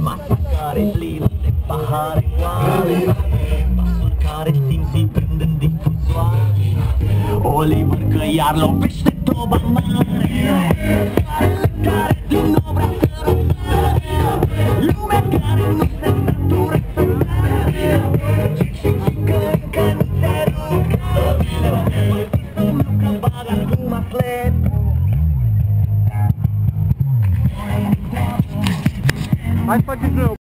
Masukare lino e pahare quale Masukare simsi prenden din fusoare Oliver căiar lovește toba mare Care din obra tărătare Lumea care nu se satură să tare Și că încă nu te rog Nu că bag acum slep Hai să faceți